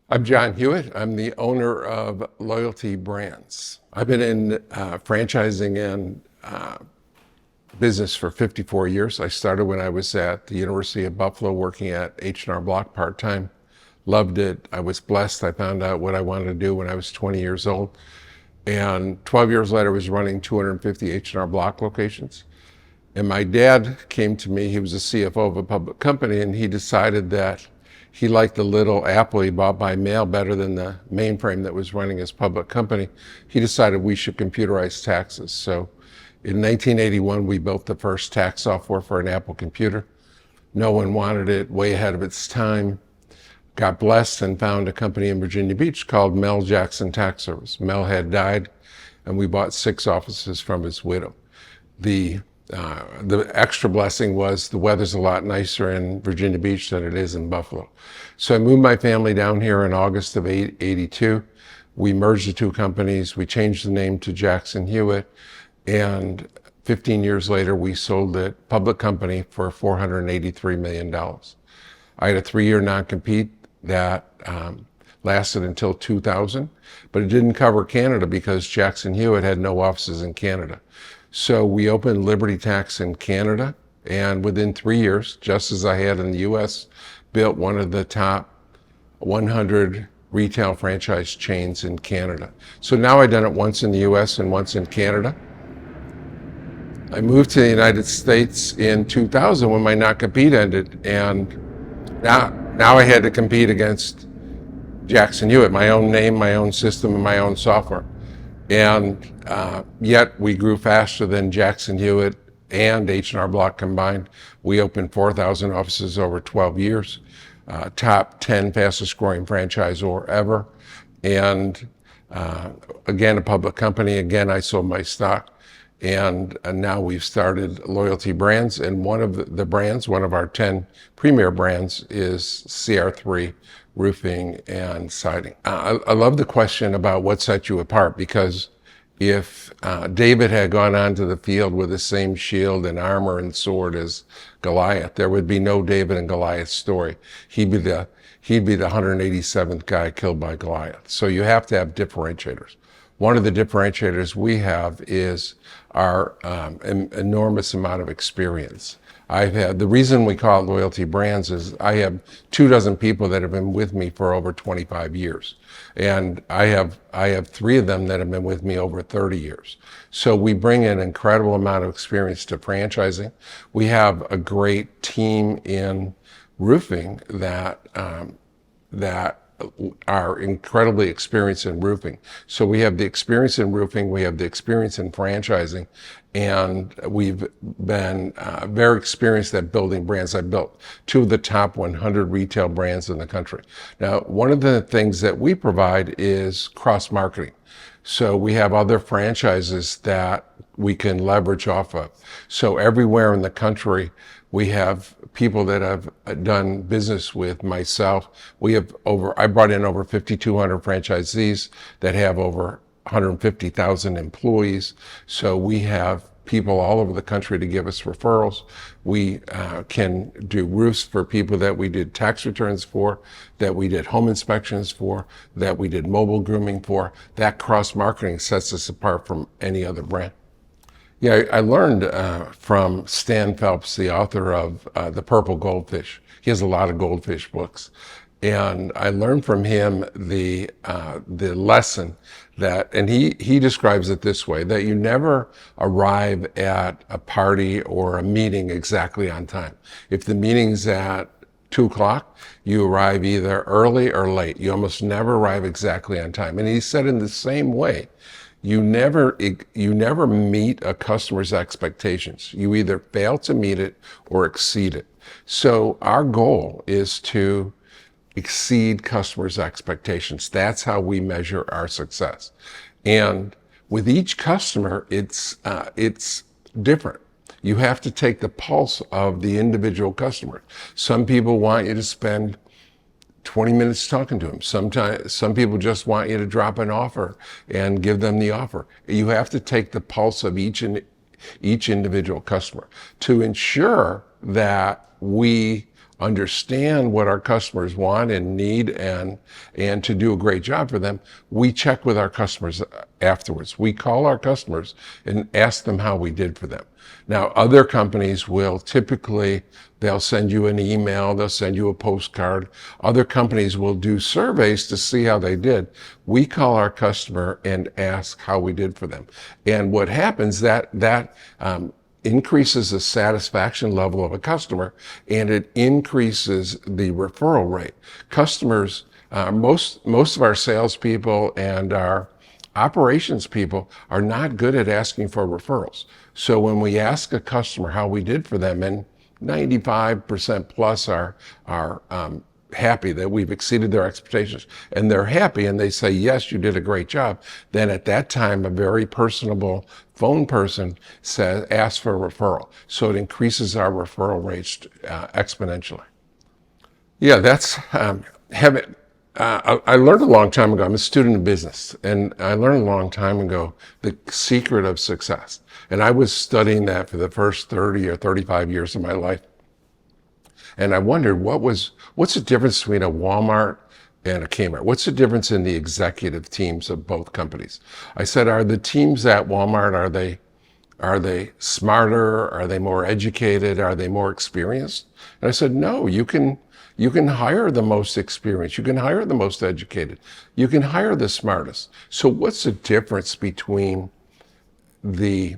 I'm John Hewitt. I'm the owner of Loyalty Brands. I've been in franchising and business for 54 years. I started when I was at the University of Buffalo working at H&R Block part-time. Loved it. I was blessed. I found out what I wanted to do when I was 20 years old. And 12 years later, I was running 250 H&R Block locations. And my dad came to me. He was a CFO of a public company, and he decided that he liked the little Apple he bought by mail better than the mainframe that was running his public company. He decided we should computerize taxes. So in 1981, we built the first tax software for an Apple computer. No one wanted it, way ahead of its time. Got blessed and found a company in Virginia Beach called Mel Jackson Tax Service. Mel had died, and we bought 6 offices from his widow. The extra blessing was the weather's a lot nicer in Virginia Beach than it is in Buffalo. So I moved my family down here in August of '82. We merged the 2 companies. We changed the name to Jackson Hewitt. And 15 years later, we sold it, public company, for $483 million. I had a 3-year non-compete that lasted until 2000, but it didn't cover Canada because Jackson Hewitt had no offices in Canada. So we opened Liberty Tax in Canada, and within 3 years, just as I had in the US, built one of the top 100 retail franchise chains in Canada. So now I've done it once in the US and once in Canada. I moved to the United States in 2000 when my non-compete ended, and now I had to compete against Jackson Hewitt, my own name, my own system, and my own software. And yet we grew faster than Jackson Hewitt and H&R Block combined. We opened 4,000 offices over 12 years, top 10 fastest growing franchisor ever. And again, a public company. Again, I sold my stock. And now we've started Loyalty Brands, and one of the brands, one of our 10 premier brands, is CR3 roofing and siding. I love the question about what set you apart, because if David had gone onto the field with the same shield and armor and sword as Goliath, there would be no David and Goliath story. He'd be the 187th guy killed by Goliath. So you have to have differentiators. One of the differentiators we have is our enormous amount of experience. The reason we call it Loyalty Brands is I have 24 people that have been with me for over 25 years. And I have 3 of them that have been with me over 30 years. So we bring an incredible amount of experience to franchising. We have a great team in roofing that are incredibly experienced in roofing. So we have the experience in roofing, we have the experience in franchising, and we've been very experienced at building brands. I built 2 of the top 100 retail brands in the country. Now, one of the things that we provide is cross-marketing. So we have other franchises that we can leverage off of. So everywhere in the country, we have people that have done business with myself. I brought in over 5,200 franchisees that have over 150,000 employees. So we have people all over the country to give us referrals. We can do roofs for people that we did tax returns for, that we did home inspections for, that we did mobile grooming for. That cross-marketing sets us apart from any other brand. Yeah, I learned from Stan Phelps, the author of The Purple Goldfish. He has a lot of goldfish books. And I learned from him the lesson that, and he describes it this way, that you never arrive at a party or a meeting exactly on time. If the meeting's at 2 o'clock, you arrive either early or late. You almost never arrive exactly on time. And he said in the same way, you never meet a customer's expectations. You either fail to meet it or exceed it. So our goal is to exceed customers' expectations. That's how we measure our success. And with each customer, it's different. You have to take the pulse of the individual customer. Some people want you to spend 20 minutes talking to them. Some people just want you to drop an offer and give them the offer. You have to take the pulse of each individual customer to ensure that we understand what our customers want and need, and to do a great job for them, we check with our customers afterwards. We call our customers and ask them how we did for them. Now, other companies will typically, they'll send you an email, they'll send you a postcard. Other companies will do surveys to see how they did. We call our customer and ask how we did for them. And what happens, that increases the satisfaction level of a customer, and it increases the referral rate. Customers, most of our salespeople and our operations people are not good at asking for referrals. So when we ask a customer how we did for them, and 95% plus are happy that we've exceeded their expectations, and they're happy and they say, yes, you did a great job, then at that time, a very personable phone person asks for a referral. So it increases our referral rates exponentially. Yeah, that's I learned a long time ago. I'm a student of business, and I learned a long time ago the secret of success. And I was studying that for the first 30 or 35 years of my life. And I wondered, what's the difference between a Walmart and a Kmart? What's the difference in the executive teams of both companies? I said, are the teams at Walmart, are they smarter? Are they more educated? Are they more experienced? And I said, no, you can hire the most experienced. You can hire the most educated. You can hire the smartest. So what's the difference between the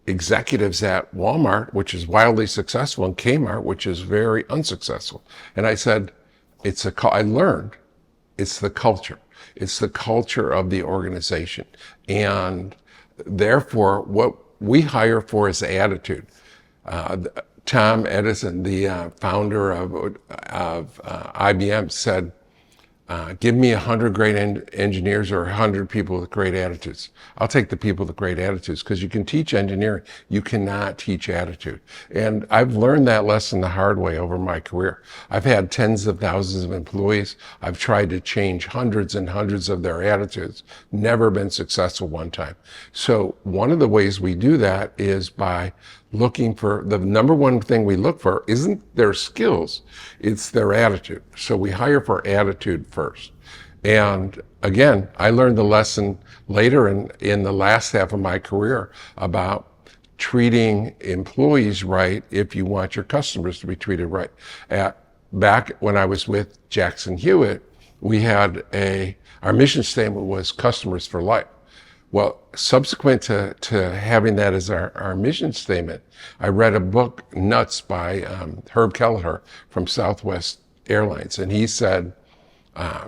executives at Walmart, which is wildly successful, and Kmart, which is very unsuccessful? And I said, I learned it's the culture. It's the culture of the organization. And therefore, what we hire for is attitude. Tom Edison, the founder of IBM, said, give me 100 great engineers or 100 people with great attitudes. I'll take the people with great attitudes, because you can teach engineering. You cannot teach attitude. And I've learned that lesson the hard way over my career. I've had tens of thousands of employees. I've tried to change hundreds and hundreds of their attitudes. Never been successful one time. So one of the ways we do that is by looking for, the number one thing we look for isn't their skills, it's their attitude. So we hire for attitude first. And again, I learned the lesson later in the last half of my career about treating employees right if you want your customers to be treated right. Back when I was with Jackson Hewitt, we had our mission statement was customers for life. Well, subsequent to having that as our mission statement, I read a book, Nuts, by Herb Kelleher from Southwest Airlines. And he said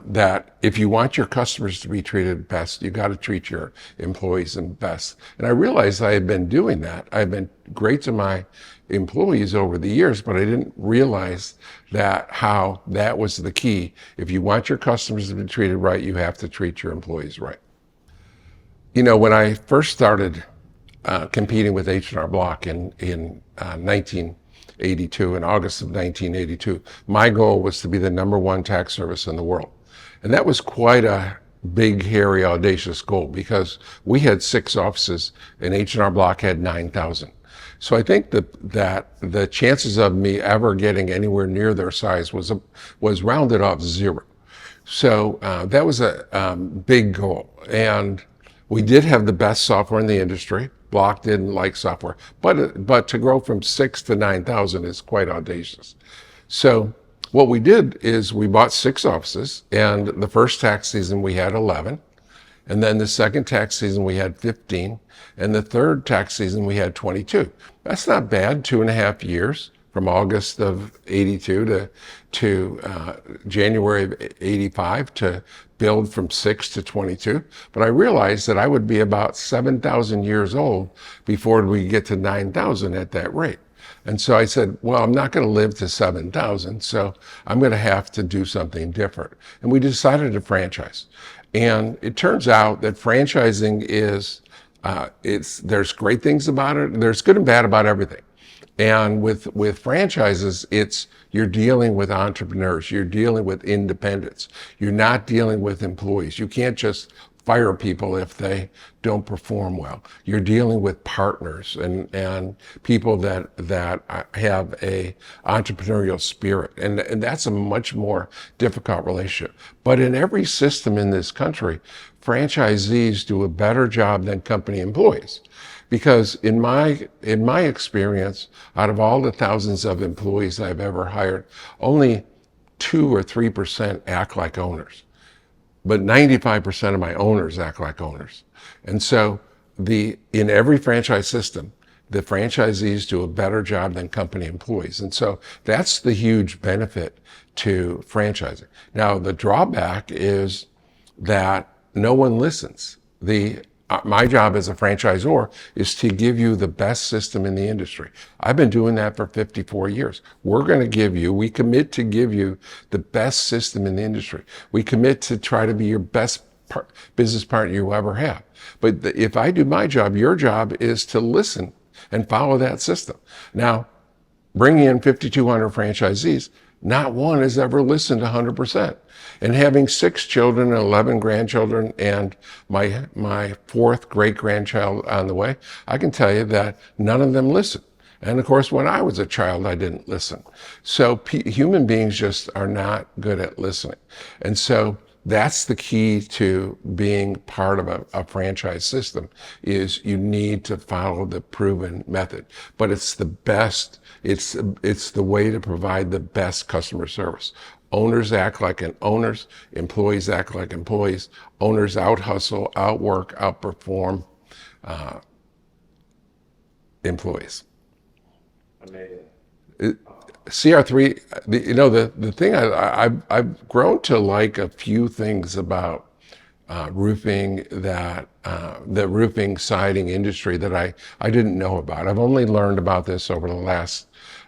that if you want your customers to be treated best, you got to treat your employees best. And I realized I had been doing that. I've been great to my employees over the years, but I didn't realize how that was the key. If you want your customers to be treated right, you have to treat your employees right. You know, when I first started competing with H&R Block in 1982, in August of 1982, my goal was to be the #1 tax service in the world. And that was quite a big, hairy, audacious goal, because we had 6 offices and H&R Block had 9,000. So I think that the chances of me ever getting anywhere near their size was rounded off 0. So that was a big goal. And we did have the best software in the industry. Block didn't like software, but to grow from 6 to 9,000 is quite audacious. So what we did is we bought 6 offices, and the first tax season we had 11, and then the second tax season we had 15, and the third tax season we had 22. That's not bad, 2.5 years. From August of 82 to January of 85 to build from 6 to 22. But I realized that I would be about 7,000 years old before we get to 9,000 at that rate. And so I said, well, I'm not going to live to 7,000, so I'm going to have to do something different. And we decided to franchise. And it turns out that franchising is, there's great things about it. There's good and bad about everything. And with franchises, you're dealing with entrepreneurs, you're dealing with independents, you're not dealing with employees. You can't just fire people if they don't perform well. You're dealing with partners and people that have a entrepreneurial spirit. And that's a much more difficult relationship. But in every system in this country, franchisees do a better job than company employees. Because in my experience, out of all the thousands of employees I've ever hired, only 2 or 3% act like owners. But 95% of my owners act like owners. And so in every franchise system, the franchisees do a better job than company employees. And so that's the huge benefit to franchising. Now, the drawback is that no one listens. My job as a franchisor is to give you the best system in the industry. I've been doing that for 54 years. We commit to give you the best system in the industry. We commit to try to be your best business partner you ever have. But if I do my job, your job is to listen and follow that system. Now, bringing in 5,200 franchisees, not one has ever listened 100%. And having 6 children and 11 grandchildren and my 4th great-grandchild on the way, I can tell you that none of them listen. And of course, when I was a child, I didn't listen. So human beings just are not good at listening. And so that's the key to being part of a franchise system, is you need to follow the proven method. But it's the best, it's the way to provide the best customer service. Owners act like owners, employees act like employees. Owners out-hustle, outwork, outperform employees. Amazing. CR3, the thing I've grown to like a few things about roofing, that the roofing siding industry that I didn't know about. I've only learned about this over the last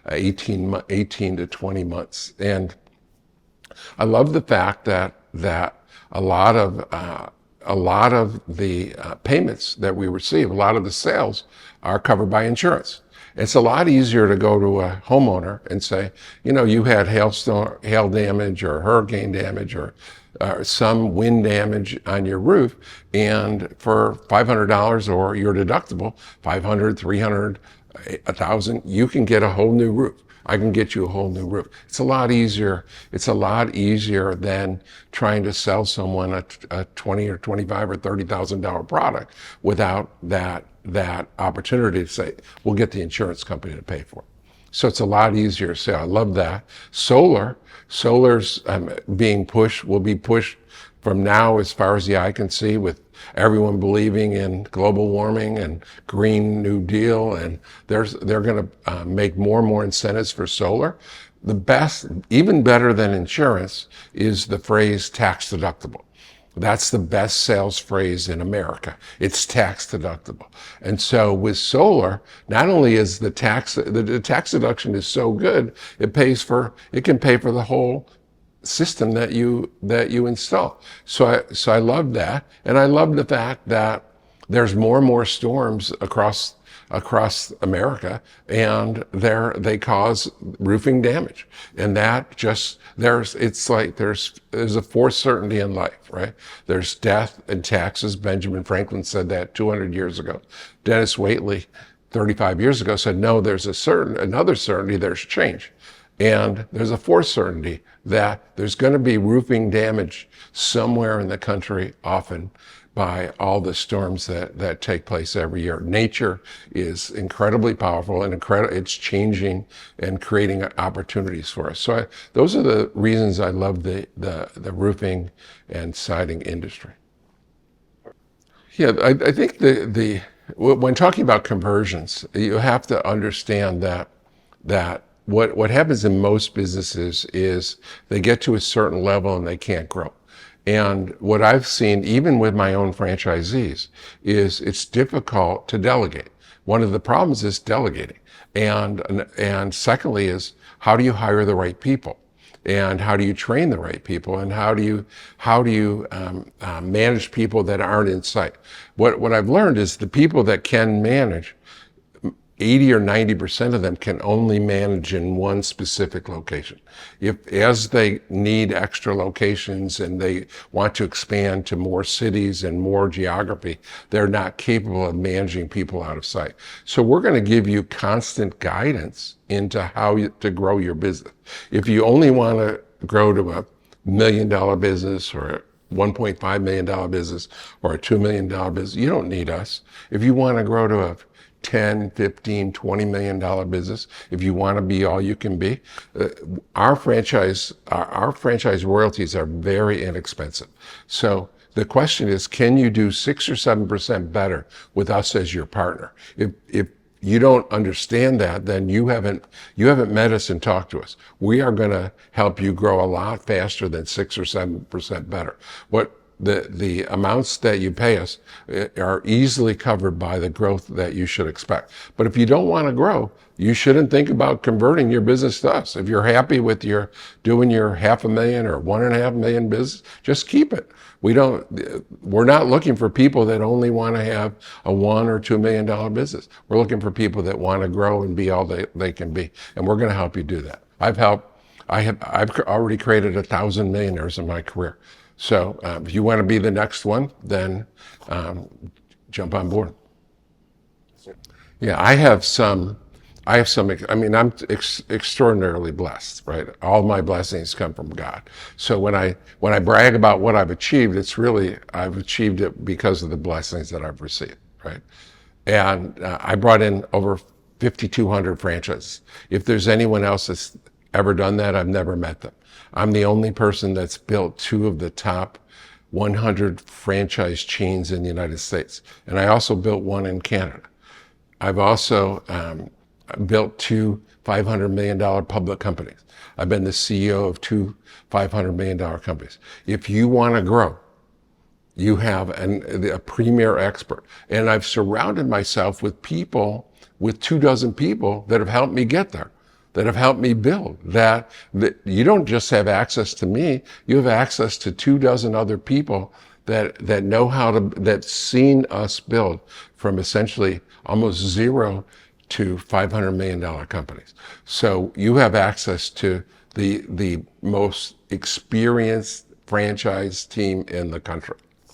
18 to 20 months. And I love the fact that a lot of the payments that we receive, a lot of the sales are covered by insurance. It's a lot easier to go to a homeowner and say, you had hail damage or hurricane damage or some wind damage on your roof, and for $500 or your deductible, $500, $300, $1,000, you can get a whole new roof. I can get you a whole new roof. It's a lot easier. It's a lot easier than trying to sell someone a $20 or $25 or $30,000 product without that opportunity to say, we'll get the insurance company to pay for it. So it's a lot easier to say. I love that. Solar's will be pushed from now as far as the eye can see, with everyone believing in global warming and Green New Deal, and they're going to make more and more incentives for solar. The best, even better than insurance, is the phrase tax deductible. That's the best sales phrase in America. It's tax deductible. And so with solar, not only is the tax deduction is so good, it can pay for the whole system that you install. So I love that. And I love the fact that there's more and more storms across America, and they cause roofing damage. And that just, there's a fourth certainty in life, right? There's death and taxes. Benjamin Franklin said that 200 years ago. Dennis Waitley, 35 years ago, said, no, there's another certainty, there's change. And there's a fourth certainty, that there's going to be roofing damage somewhere in the country, often by all the storms that take place every year. Nature is incredibly powerful, and it's changing and creating opportunities for us. So those are the reasons I love the roofing and siding industry. Yeah, I think when talking about conversions, you have to understand that what happens in most businesses is they get to a certain level and they can't grow. And what I've seen, even with my own franchisees, is it's difficult to delegate. One of the problems is delegating. And secondly is, how do you hire the right people? And how do you train the right people? And how do you manage people that aren't in sight? What I've learned is the people that can manage 80 or 90% of them can only manage in one specific location. If, as they need extra locations and they want to expand to more cities and more geography, they're not capable of managing people out of sight. So we're going to give you constant guidance into how to grow your business. If you only want to grow to $1 million business or a $1.5 million business or a $2 million business, you don't need us. If you want to grow to a 10, 15, $20 million business, if you want to be all you can be, our franchise royalties are very inexpensive. So the question is, can you do 6 or 7% better with us as your partner? If you don't understand that, then you haven't met us and talked to us. We are going to help you grow a lot faster than 6 or 7% better. What the amounts that you pay us are easily covered by the growth that you should expect. But if you don't want to grow, you shouldn't think about converting your business to us. If you're happy with doing your $500,000 or $1.5 million business, just keep it. We're not looking for people that only want to have a $1 or $2 million business. We're looking for people that want to grow and be all they can be. And we're going to help you do that. I've already created 1,000 millionaires in my career. So if you want to be the next one, then jump on board. Yeah, I mean, I'm extraordinarily blessed, right? All my blessings come from God. So when I brag about what I've achieved, I've achieved it because of the blessings that I've received, right? And I brought in over 5,200 franchises. If there's anyone else that's ever done that, I've never met them. I'm the only person that's built 2 of the top 100 franchise chains in the United States. And I also built 1 in Canada. I've also built 2 $500 million public companies. I've been the CEO of 2 $500 million companies. If you want to grow, you have a premier expert. And I've surrounded myself with 24 people that have helped me get there, that have helped me build. That you don't just have access to me, you have access to 24 other people that know that's seen us build from essentially almost zero to $500 million companies. So you have access to the most experienced franchise team in the country.